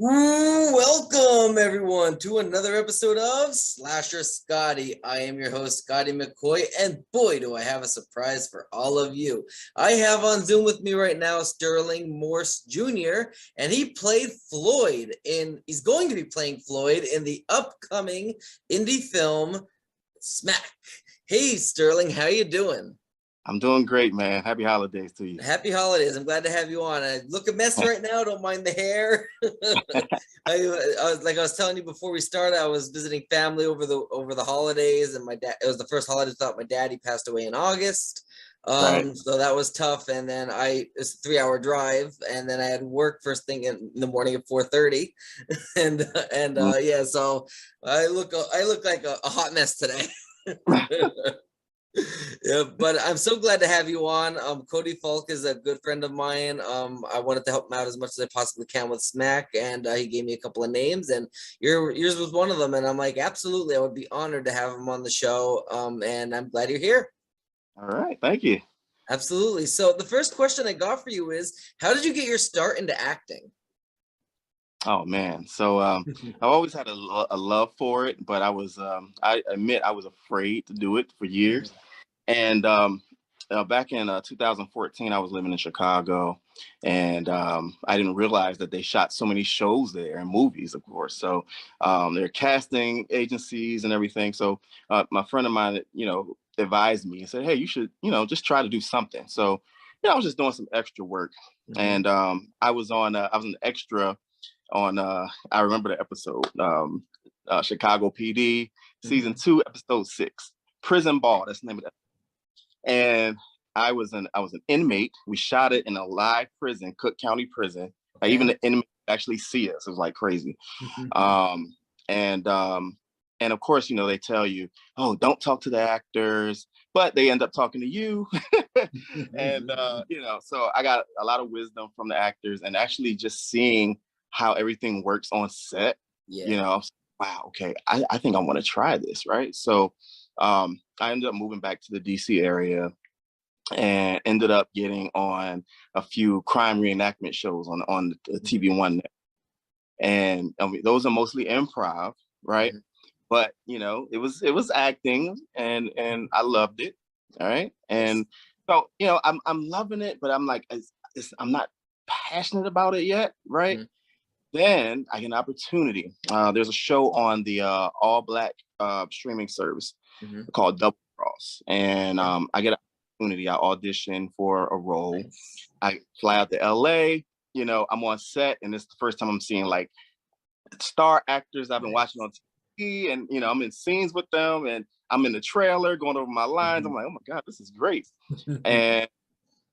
Welcome everyone to another episode of Slasher Scotty. I am your host, Scotty McCoy, and boy, do I have a surprise for all of you. I have on Zoom with me right now Sterling Morse Jr., and he's going to be playing Floyd in the upcoming indie film Smack. Hey Sterling, how you doing? I'm doing great, man. Happy holidays to you. Happy holidays. I'm glad to have you on. I look a mess right now. Don't mind the hair. I was telling you before we started, I was visiting family over the holidays, and it was the first holiday without my daddy passed away in August. Right. So that was tough. And then it's a 3-hour drive, and then I had work first thing in the morning at 4:30. Yeah, so I look like a hot mess today. Yeah, but I'm so glad to have you on. Cody Falk is a good friend of mine. I wanted to help him out as much as I possibly can with Smack, and he gave me a couple of names, and yours was one of them. And I'm like, absolutely, I would be honored to have him on the show. And I'm glad you're here. All right, thank you. Absolutely. So the first question I got for you is, how did you get your start into acting? Oh man, so I've always had a love for it, but I admit I was afraid to do it for years. And back in 2014, I was living in Chicago, and I didn't realize that they shot so many shows there and movies, of course. So there are casting agencies and everything. So my friend of mine, advised me and said, "Hey, you should, just try to do something." So, I was just doing some extra work, and I was an extra on I remember the episode, Chicago PD season 2, episode 6, Prison Ball. That's the name of that. And I was an inmate. We shot it in a live prison, Cook County Prison. Okay. Even the inmates actually see us. It was like crazy. And of course, they tell you, oh, don't talk to the actors, but they end up talking to you. And so I got a lot of wisdom from the actors, and actually just seeing how everything works on set. Wow, okay, I think I want to try this, right? So I ended up moving back to the DC area and ended up getting on a few crime reenactment shows on the TV One. And those are mostly improv, right? But it was acting, and I loved it. All right. And so I'm loving it, but I'm like, I'm not passionate about it yet, right? Then I get an opportunity. There's a show on the all black streaming service called Double Cross, and I get an opportunity. I audition for a role. I fly out to LA. I'm on set, and it's the first time I'm seeing like star actors I've been watching on TV, and I'm in scenes with them, and I'm in the trailer going over my lines. I'm like, oh my God, this is great. And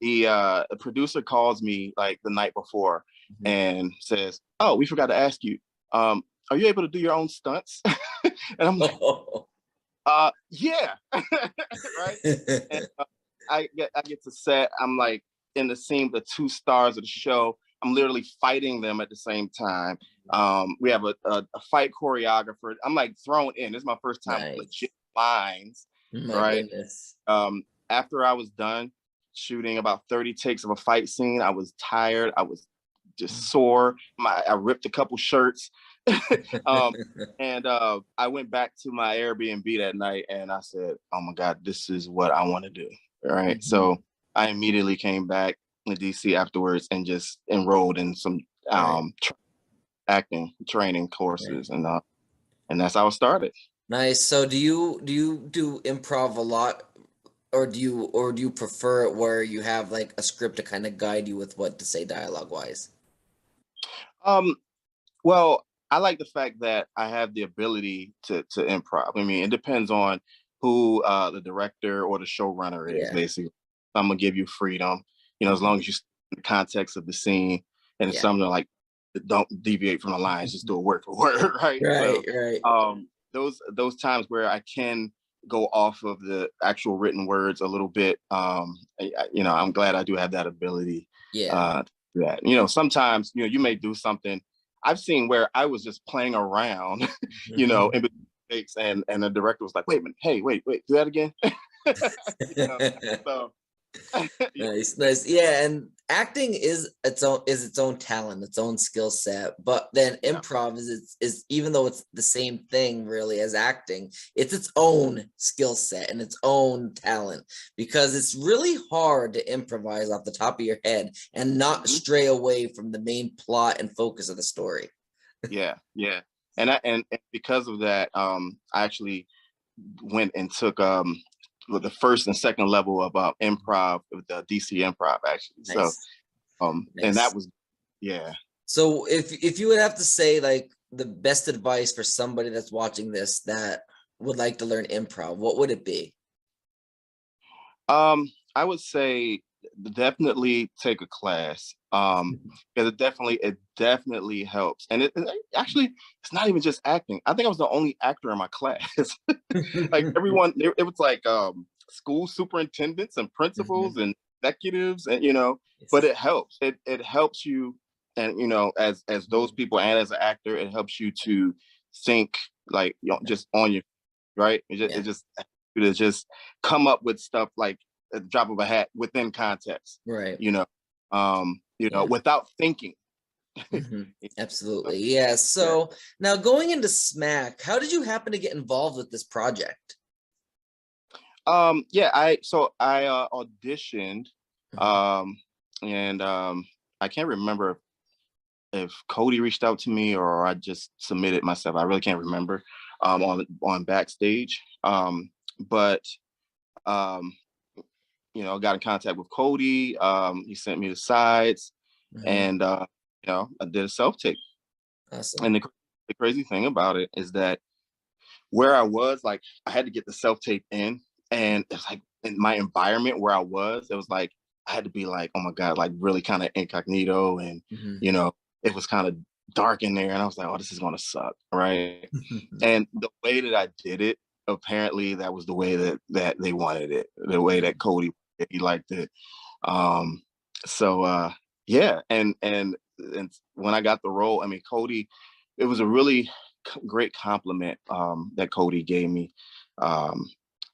the producer calls me like the night before and says, oh, we forgot to ask you, are you able to do your own stunts? And I'm like, yeah. Right. And I get to set. I'm like in the scene, the 2 stars of the show. I'm literally fighting them at the same time. We have a fight choreographer. I'm like thrown in. This is my first time with legit lines. My goodness. After I was done shooting about 30 takes of a fight scene, I was tired. I was just sore. I ripped a couple shirts. And I went back to my Airbnb that night, and I said, oh my God, this is what I want to do. All right. So I immediately came back to DC afterwards and just enrolled in some acting training courses, and that's how it started. Nice. So do you do improv a lot, or do you prefer it where you have like a script to kind of guide you with what to say dialogue wise? Well, I like the fact that I have the ability to improv. I mean, it depends on who the director or the showrunner is, basically. I'm gonna give you freedom, as long as you in the context of the scene, and it's something like, don't deviate from the lines, just do a word for word, right? Right. Those times where I can go off of the actual written words a little bit, I'm glad I do have that ability. Sometimes you may do something. I've seen where I was just playing around, in between takes, and the director was like, wait a minute, hey, wait, do that again. So Nice, nice. Yeah, and acting is its own talent, its own skill set. But then Yeah. improv is even though it's the same thing really as acting, it's its own skill set and its own talent because it's really hard to improvise off the top of your head and not Mhm. stray away from the main plot and focus of the story. Yeah, yeah. And because of that, I actually went and took with the first and second level of improv with the DC Improv actually. So Nice, and that nice. was yeah. So if you would have to say like the best advice for somebody that's watching this that would like to learn improv, what would it be? I would say definitely take a class. Because it definitely helps. And actually it's not even just acting. I think I was the only actor in my class. Like everyone, it was like school superintendents and principals Mhm. and executives, and but Yes. it helps. It helps you, and as those people and as an actor, it helps you to think like just on your right. It Yeah, just to just come up with stuff like at the drop of a hat within context, right. you know, Yeah. without thinking. Mhm. Absolutely. Yeah. Yeah. So now going into Smack, how did you happen to get involved with this project? Yeah, I auditioned, Mhm. um, and I can't remember if Cody reached out to me or I just submitted myself. I really can't remember on backstage. But um, I got in contact with Cody. He sent me the sides, Mhm. and I did a self tape. Awesome. And the crazy thing about it is that where I was, like, I had to get the self tape in, and it's like in my environment where I was, it was like I had to be like, oh my god, like really kind of incognito, and Mhm. you know, it was kind of dark in there, and I was like, oh, this is gonna suck, right? And the way that I did it, apparently, that was the way that they wanted it, the way that Cody he liked it. Um, so yeah, and when I got the role, I mean, Cody, it was a really great compliment that Cody gave me. Um,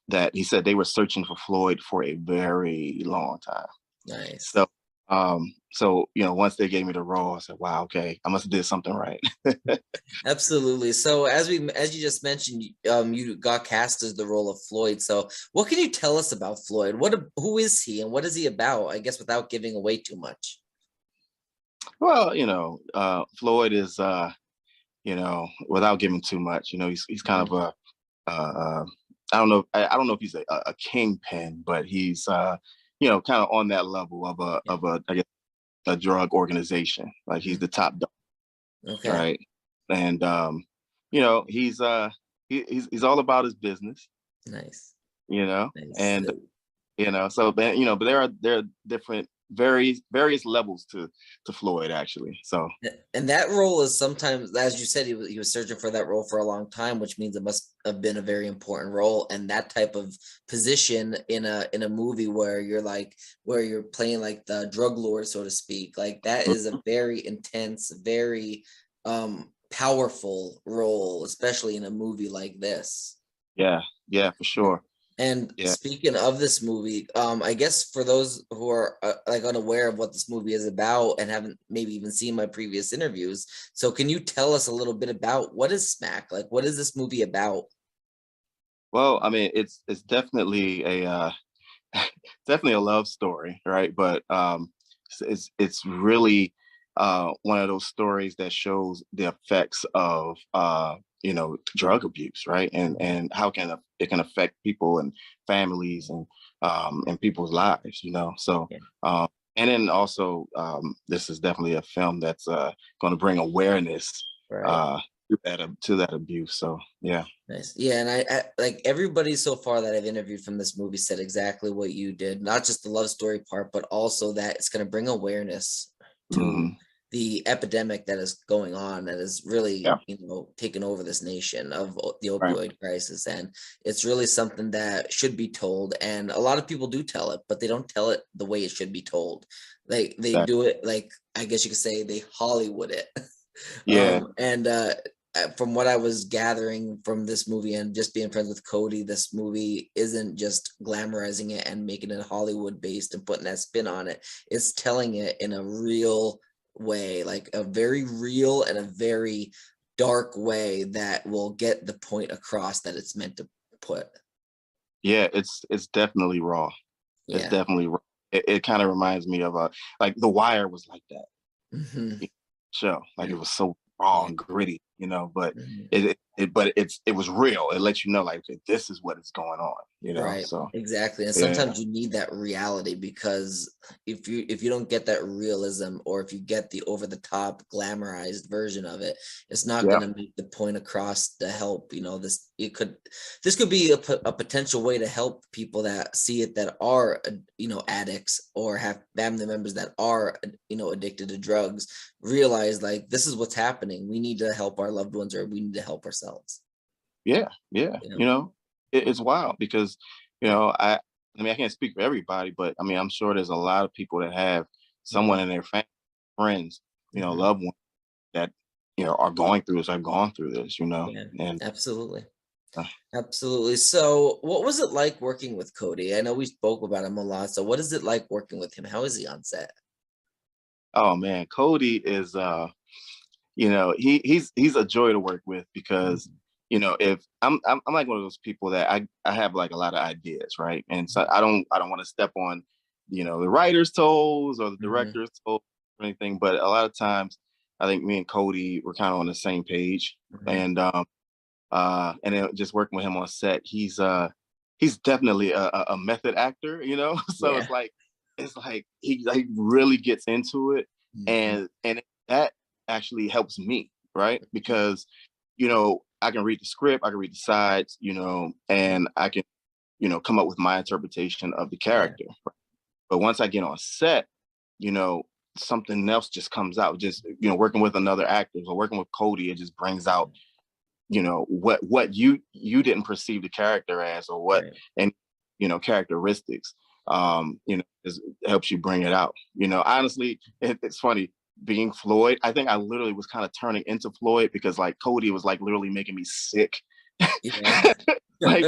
that he said they were searching for Floyd for a very long time. Nice. So once they gave me the role, I said, wow, okay, I must have did something right. Absolutely. So as you just mentioned, you got cast as the role of Floyd. So what can you tell us about Floyd? Who is he and what is he about? I guess without giving away too much. Well, Floyd is without giving too much, he's kind of Mhm. I don't know if he's a kingpin, but he's kind of on that level of a Yeah. of a I guess a drug organization. Like he's Mhm. the top dog, Okay. right? And he's all about his business, Nice. you know, Nice. and so then but there are different various levels to Floyd actually. So And that role is sometimes, as you said, he was searching for that role for a long time, which means it must have been a very important role. And that type of position in a movie where you're playing like the drug lord, so to speak, like that is a very intense, very powerful role, especially in a movie like this. yeah, yeah, for sure. And Yeah. speaking of this movie, I guess for those who are like unaware of what this movie is about and haven't maybe even seen my previous interviews, so can you tell us a little bit about what is Smack? Like, what is this movie about? Well, I mean, it's definitely definitely a love story, right? But it's really one of those stories that shows the effects of drug abuse, right? And how it can affect people and families and people's lives, So Yeah, um, and then also this is definitely a film that's going to bring awareness right. uh, to that abuse. So yeah. Nice. Yeah, and I like everybody so far that I've interviewed from this movie said exactly what you did. Not just the love story part, but also that it's going to bring awareness to Hmm. the epidemic that is going on that is really, Yeah. taking over this nation of the Right. opioid crisis. And it's really something that should be told. And a lot of people do tell it, but they don't tell it the way it should be told. Like they Exactly. do it like I guess you could say they Hollywood it. Yeah. And from what I was gathering from this movie and just being friends with Cody, this movie isn't just glamorizing it and making it Hollywood based and putting that spin on it. It's telling it in a real way, like a very real and a very dark way that will get the point across that it's meant to put. Yeah, it's definitely raw. It's Yeah. definitely raw. It kind of reminds me of like The Wire was like that show. Like it was so raw and gritty, you know, but it was real. It lets you know like this is what is going on, you know. Right, So exactly. And yeah, sometimes you need that reality, because if you don't get that realism, or if you get the over the top glamorized version of it, it's not yeah, going to make the point across to help. You know, this could be a potential way to help people that see it, that are you know, addicts, or have family members that are, you know, addicted to drugs, realize like this is what's happening. We need to help our loved ones, or we need to help ourselves. yeah, yeah. You You know? know, it's wild because you know I mean I can't speak for everybody, but I mean I'm sure there's a lot of people that have someone Mhm, in their family, friends, you know, mhm. loved ones that you know are going through this, are gone through this, you know, Yeah, and absolutely. uh, Absolutely. So, what was it like working with Cody? I know we spoke about him a lot. So, what is it like working with him? How is he on set? oh man, Cody is you know, he's a joy to work with because Mhm, you know if I'm like one of those people that I have like a lot of ideas, right? And so mhm, I don't want to step on you know the writer's toes or the mhm. director's toes or anything, but a lot of times I think me and Cody were kind of on the same page, Mhm. and then just working with him on set, he's definitely a method actor, you know. So Yeah. it's like he like really gets into it, Mhm, and that actually helps me, right? Because you know I can read the script, I can read the sides, you know, mhm. and I can you know come up with my interpretation of the Yeah. character. But once I get on set, you know, something else just comes out. Just you know, working with another actor or working with Cody, it just brings out you know what you didn't perceive the character as or what Right. and you know characteristics you know it helps you bring it out you know honestly it's funny being Floyd. I think I literally was kind of turning into Floyd because like Cody was like literally making me sick. Yeah. Like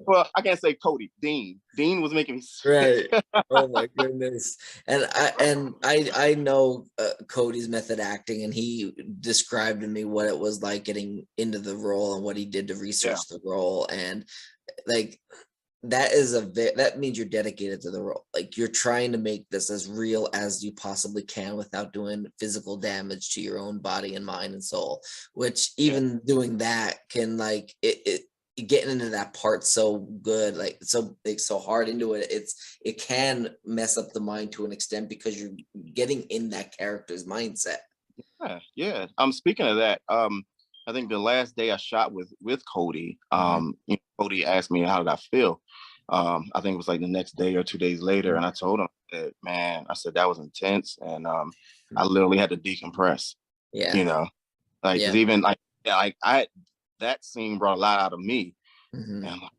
well I can't say Cody, Dean was making me sick. Right. Oh my goodness. And I know Cody's method acting, and he described to me what it was like getting into the role and what he did to Yeah, research the role. And like, that is that means you're dedicated to the role. Like, you're trying to make this as real as you possibly can without doing physical damage to your own body and mind and soul, which yeah, even doing that can, like, getting into that part so good, like so hard into it, it can mess up the mind to an extent, because you're getting in that character's mindset. yeah, yeah. Speaking of that, I think the last day I shot with Cody, Mhm, you know, Cody asked me how did I feel. I think it was like the next day or 2 days later, mhm. and I told him that man, I said that was intense, and I Mhm. literally had to decompress. Yeah. You know, like because Yeah. even like yeah, like I that scene brought a lot out of me, and Mhm. I'm like,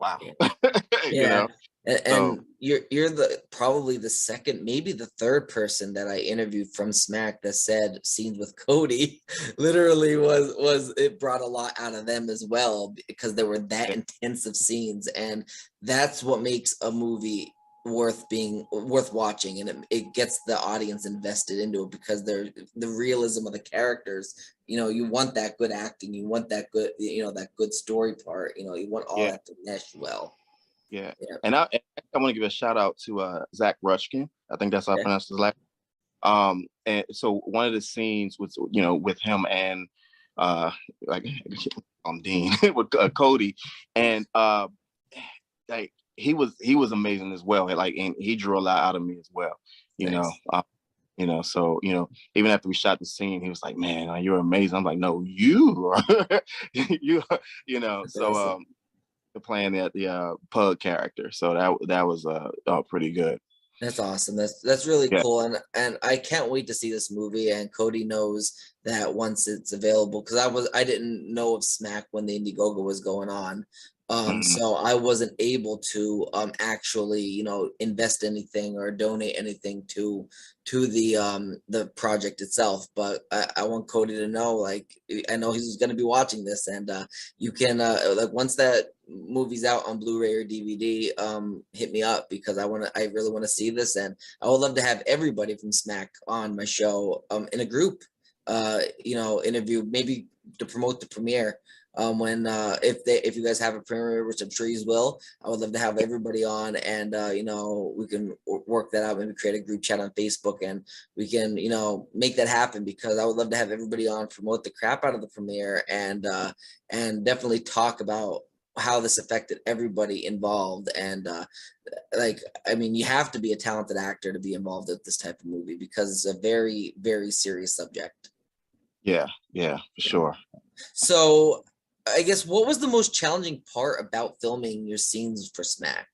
wow, Yeah. you Yeah, know. and So you're the probably the second, maybe the third person that I interviewed from Smack that said scenes with Cody literally was it brought a lot out of them as well, because they were that yeah, intensive scenes, and that's what makes a movie worth watching, and it gets the audience invested into it, because they're the realism of the characters. You know, you want that good acting, you want that good, you know, that good story part, you know, you want all yeah, that to mesh well. yeah. Yeah. And I want to give a shout out to Zach Rushkin. I think that's how I Okay. pronounce his last. And so one of the scenes was, you know, with him and like Dean with Cody, and like he was amazing as well. Like, and he drew a lot out of me as well. You know, Nice. you know, so you know, even after we shot the scene, he was like, "Man, you're amazing." I'm like, "No, you are, you, you know." That's So awesome. playing the Pug character, so that was pretty good. That's awesome. That's really Yeah, cool, and I can't wait to see this movie. And Cody knows that once it's available, because I didn't know of Smack when the Indiegogo was going on, Mhm. So I wasn't able to actually, invest anything or donate anything to the project itself. But I want Cody to know, like, I know he's going to be watching this, and you can like once that movie's out on Blu-ray or DVD, hit me up because I really want to see this, and I would love to have everybody from Smack on my show in a group, interview, maybe to promote the premiere. When if you guys have a premiere, which I'm sure you will, I would love to have everybody on, and we can work that out. Maybe create a group chat on Facebook, and we can make that happen, because I would love to have everybody on, promote the crap out of the premiere, and definitely talk about how this affected everybody involved. And like, I mean, you have to be a talented actor to be involved with this type of movie, because it's a very, very serious subject. Yeah, yeah, for sure. So I guess, what was the most challenging part about filming your scenes for Smack?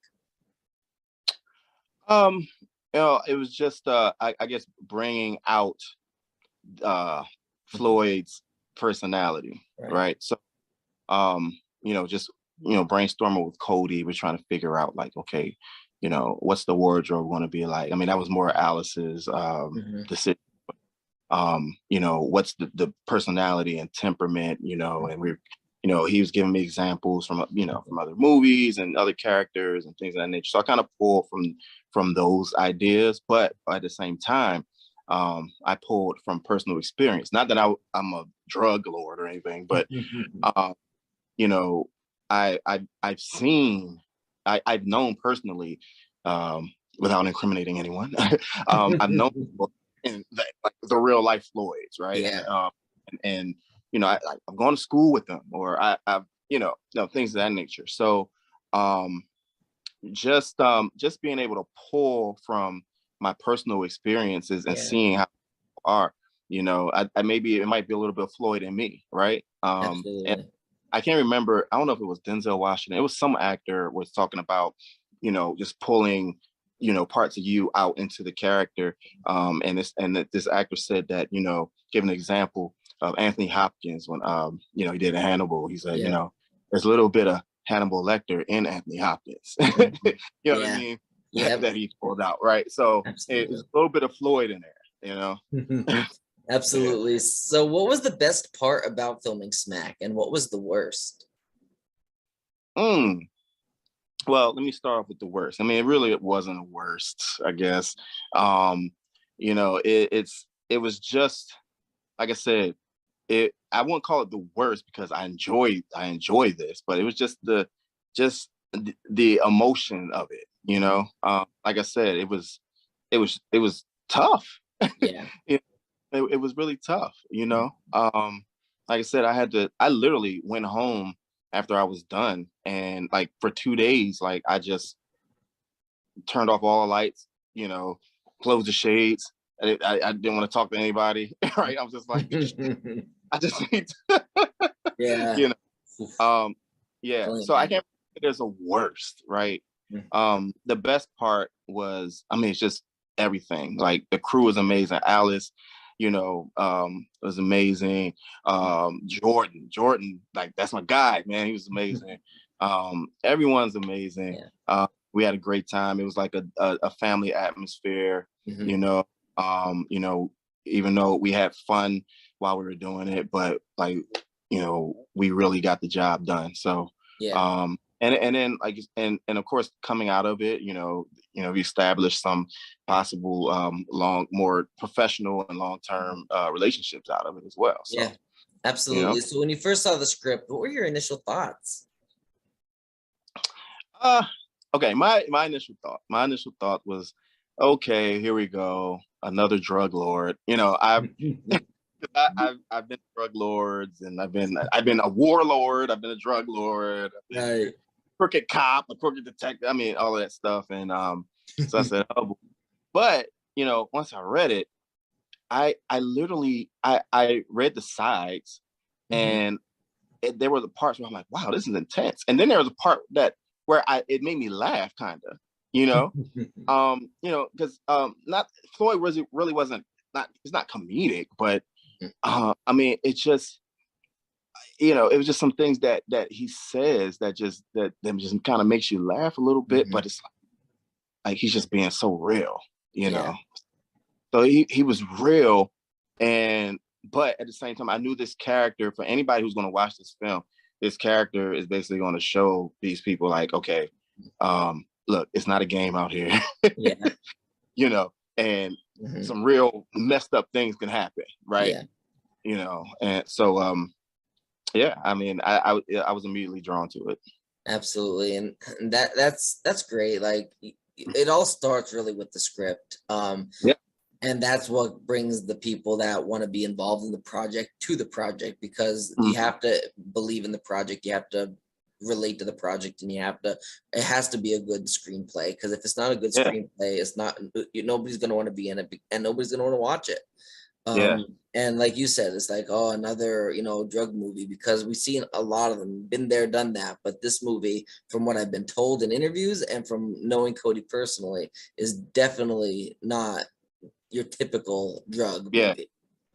Um, it was just I guess bringing out Floyd's personality, Right. right? So just brainstorming with Cody, we're trying to figure out like, okay, what's the wardrobe going to be like? I mean, that was more Alice's Hmm. decision. What's the personality and temperament, and we're, he was giving me examples from, from other movies and other characters and things of that nature. So I kind of pulled from those ideas, but at the same time, I pulled from personal experience. Not that I'm a drug lord or anything, but you know, I've seen, I've known personally, without incriminating anyone, I've known people in like the real life Floyds, right? Yeah. And I've gone to school with them, or I've things of that nature. So just being able to pull from my personal experiences and Yeah. seeing how people are, I maybe it might be a little bit of Floyd in me, right? And Absolutely. I can't remember. I don't know if it was Denzel Washington. It was some actor was talking about, just pulling, parts of you out into the character. This actor said that, give an example of Anthony Hopkins when, he did Hannibal. He said, Yeah. there's a little bit of Hannibal Lecter in Anthony Hopkins. Mhm. You know what I Yeah. mean? Yep. That he pulled out, right? So it's Absolutely. a little bit of Floyd in there. Yeah. Absolutely. So what was the best part about filming Smack, and what was the worst? Mm. Well, let me start off with the worst. I mean, it wasn't a worst, I guess. Um, it was just like I said, I wouldn't call it the worst because I enjoy this, but it was just the emotion of it, like I said, it was tough. Yeah. It was really tough. Like I said, I literally went home after I was done, and like for 2 days, like I just turned off all the lights, you know, closed the shades. I didn't want to talk to anybody. Right. I was just like, I just need to, Yeah. you know, yeah. Totally So I imagine. can't, there's a worst, right? The best part was, I mean, it's just everything. Like the crew was amazing. Alice, was amazing. Jordan, like that's my guy, man. He was amazing. Everyone's amazing. Yeah. We had a great time. It was like a family atmosphere, Hmm. you know. Um, you know, even though we had fun while we were doing it, but like, we really got the job done. So Yeah. and then like and of course coming out of it, we established some possible more professional and long-term relationships out of it as well. So, Yeah. you know. Absolutely. So when you first saw the script, what were your initial thoughts? Uh okay, my initial thought was, okay, here we go, another drug lord. I've been drug lords, and I've been a warlord, I've been a drug lord, I've been Right. crooked cop, a crooked detective. I mean, all of that stuff. And so I said, oh, but once I read it, I literally I read the sides, Hmm. and there were the parts where I'm like, wow, this is intense. And then there was a part where it made me laugh, kind of, because not Floyd really wasn't, not it's not comedic, but I mean, you know, it was just some things that he says that just kind of makes you laugh a little bit, but it's like he's just being so real, you know. So he was real, but at the same time, I knew this character, for anybody who's going to watch this film, this character is basically going to show these people like, okay, look, it's not a game out here. You know, and some real messed up things can happen, right? You know, and so yeah, I mean, I was immediately drawn to it. Absolutely, and that's great. Like, it all starts really with the script. And that's what brings the people that want to be involved in the project to the project, because you have to believe in the project, you have to relate to the project, and it has to be a good screenplay, because if it's not a good screenplay, it's not, nobody's going to want to be in it, and nobody's going to want to watch it. And like you said, it's like, oh, another, you know, drug movie, because we've seen a lot of them, been there, done that. But this movie, from what I've been told in interviews and from knowing Cody personally, is definitely not your typical drug movie.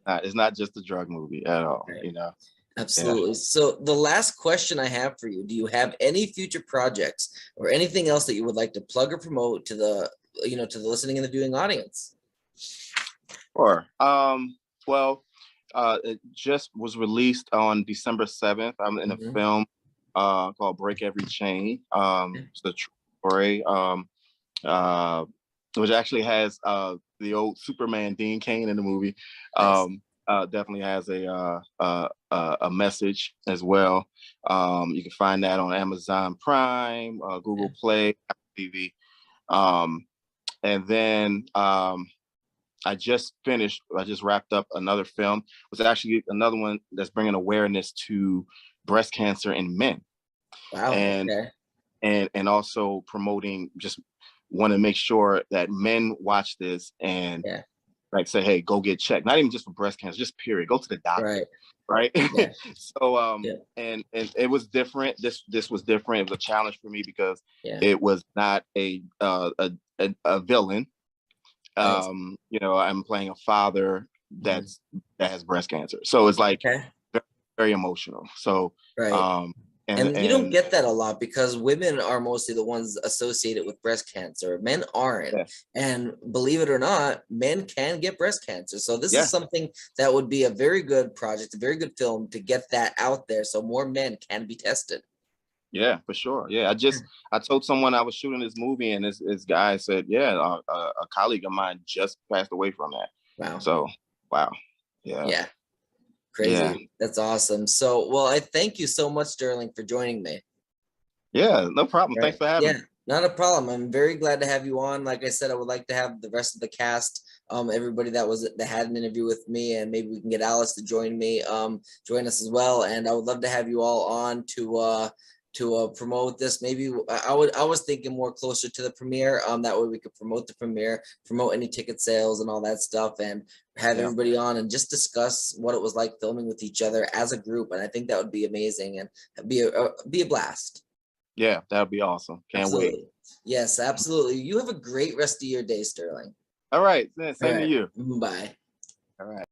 It's not just a drug movie at all, you know. Absolutely. So the last question I have for you, do you have any future projects or anything else that you would like to plug or promote to the, you know, to the listening and the viewing audience? Sure. Well, it just was released on December 7th. I'm in a film called Break Every Chain. It's a true story, which actually has the old Superman Dean Cain in the movie. Definitely has a message as well. You can find that on Amazon Prime, Google Play, Apple TV. And then I just wrapped up another film. It was actually another one that's bringing awareness to breast cancer in men. Wow. And also promoting, just want to make sure that men watch this and like say, hey, go get checked. Not even just for breast cancer, just period. Go to the doctor. Right. So and it was different. This was different. It was a challenge for me because it was not a villain. You know, I'm playing a father that has breast cancer. So it's like very, very emotional. So and you don't get that a lot, because women are mostly the ones associated with breast cancer. Men aren't. And believe it or not, men can get breast cancer. So this is something that would be a very good project, a very good film to get that out there so more men can be tested. Yeah, for sure. Yeah, I told someone I was shooting this movie, and this guy said, a colleague of mine just passed away from that. Wow. So, wow. Yeah. Crazy. Yeah. That's awesome. So, well, I thank you so much, Sterling, for joining me. Yeah, no problem. Thanks for having me. Not a problem. I'm very glad to have you on. Like I said, I would like to have the rest of the cast, everybody that had an interview with me, and maybe we can get Alice to join us as well. And I would love to have you all on to promote this. Maybe I was thinking more closer to the premiere. That way we could promote the premiere, promote any ticket sales and all that stuff, and have everybody on and just discuss what it was like filming with each other as a group. And I think that would be amazing and be a blast. Yeah, that would be awesome. Can't wait. Yes, absolutely. You have a great rest of your day, Sterling. All right. Same to you. Bye. All right.